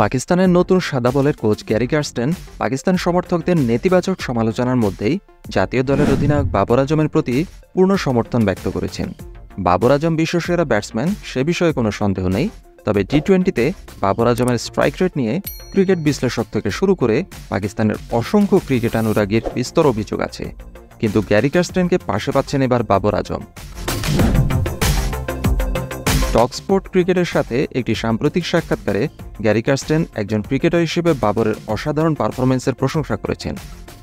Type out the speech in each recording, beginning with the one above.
পাকিস্তানের নতুন সাদা বলের কোচ গ্যারি কার্স্টেন পাকিস্তান সমর্থকদের নেতিবাচক সমালোচনার মধ্যেই জাতীয় দলের অধিনায়ক বাবর আজমের প্রতি পূর্ণ সমর্থন ব্যক্ত করেছেন। বাবর আজম বিশ্বসেরা ব্যাটসম্যান, সে বিষয়ে কোনো সন্দেহ নেই। তবে টি-20তে বাবর আজমের স্ট্রাইক রেট নিয়ে ক্রিকেট বিশ্লেষক থেকে শুরু করে পাকিস্তানের অসংখ্য ক্রিকেট অনুরাগীর বিস্তর অভিযোগ আছে। কিন্তু গ্যারি কার্স্টেনকে পাশে পাচ্ছেন এবার বাবর আজম। টকস্পোর্ট ক্রিকেটের সাথে একটি সাম্প্রতিক সাক্ষাৎকারে গ্যারি কার্স্টেন একজন ক্রিকেটার হিসেবে বাবরের অসাধারণ পারফরম্যান্সের প্রশংসা করেছেন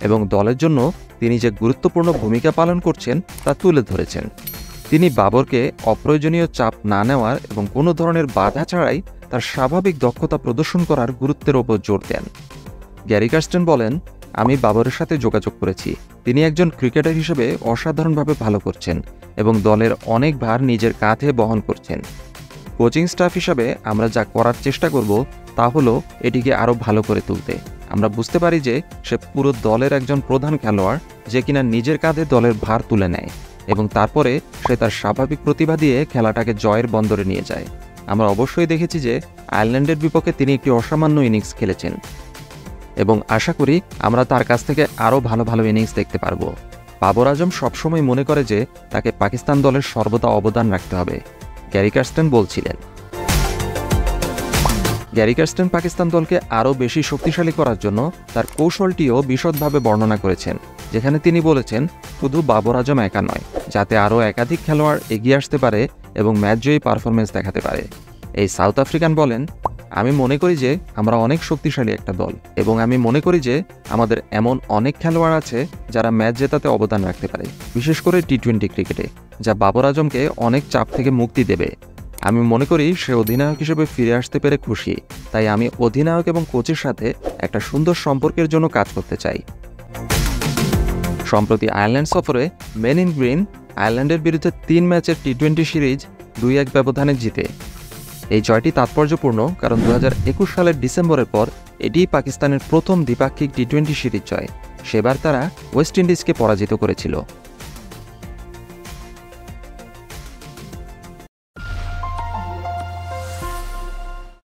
এবং দলের জন্য তিনি যে গুরুত্বপূর্ণ ভূমিকা পালন করছেন তা তুলে ধরেছেন। তিনি বাবরকে অপ্রয়োজনীয় চাপ না নেওয়ার এবং কোনো ধরনের বাধা ছাড়াই তার স্বাভাবিক দক্ষতা প্রদর্শন করার গুরুত্বের ওপর জোর দেন। গ্যারি কার্স্টেন বলেন, আমি বাবরের সাথে যোগাযোগ করেছি। তিনি একজন ক্রিকেটার হিসেবে অসাধারণভাবে ভালো করছেন এবং দলের অনেক ভার নিজের কাঁধে বহন করছেন। কোচিং স্টাফ হিসাবে আমরা যা করার চেষ্টা করব তা হলো এটিকে আরও ভালো করে তুলতে। আমরা বুঝতে পারি যে সে পুরো দলের একজন প্রধান খেলোয়াড়, যে কিনা নিজের কাঁধে দলের ভার তুলে নেয় এবং তারপরে সে তার স্বাভাবিক প্রতিভা দিয়ে খেলাটাকে জয়ের বন্দরে নিয়ে যায়। আমরা অবশ্যই দেখেছি যে আয়ারল্যান্ডের বিপক্ষে তিনি একটি অসামান্য ইনিংস খেলেছেন এবং আশা করি আমরা তার কাছ থেকে আরও ভালো ভালো ইনিংস দেখতে পারব। বাবর আজম সবসময় মনে করে যে তাকে পাকিস্তান দলের সর্বদা অবদান রাখতে হবে, গ্যারি কার্স্টেন বলছিলেন। গ্যারি কার্স্টেন পাকিস্তান দলকে আরও বেশি শক্তিশালী করার জন্য তার কৌশলটিও বিশদভাবে বর্ণনা করেছেন, যেখানে তিনি বলেছেন শুধু বাবর আজম একা নয়, যাতে আরও একাধিক খেলোয়াড় এগিয়ে আসতে পারে এবং ম্যাচজয়ী পারফরমেন্স দেখাতে পারে। এই সাউথ আফ্রিকান বলেন, আমি মনে করি যে আমরা অনেক শক্তিশালী একটা দল এবং আমি মনে করি যে আমাদের এমন অনেক খেলোয়াড় আছে যারা ম্যাচ জেতাতে অবদান রাখতে পারে, বিশেষ করে টি-20 ক্রিকেটে, যা বাবর আজমকে অনেক চাপ থেকে মুক্তি দেবে। আমি মনে করি সে অধিনায়ক হিসেবে ফিরে আসতে পেরে খুশি, তাই আমি অধিনায়ক এবং কোচের সাথে একটা সুন্দর সম্পর্কের জন্য কাজ করতে চাই। সম্প্রতি আয়ারল্যান্ড সফরে মেন ইন গ্রিন আয়ারল্যান্ডের বিরুদ্ধে 3 ম্যাচের টি-20 সিরিজ 2-1 ব্যবধানে জিতে। এই জয়টি তাৎপর্যপূর্ণ কারণ 2021 সালের ডিসেম্বরের পর এটিই পাকিস্তানের প্রথম দ্বিপাক্ষিক টি-20 সিরিজ জয়। সেবার তারা ওয়েস্ট ইন্ডিজকে পরাজিত করেছিল।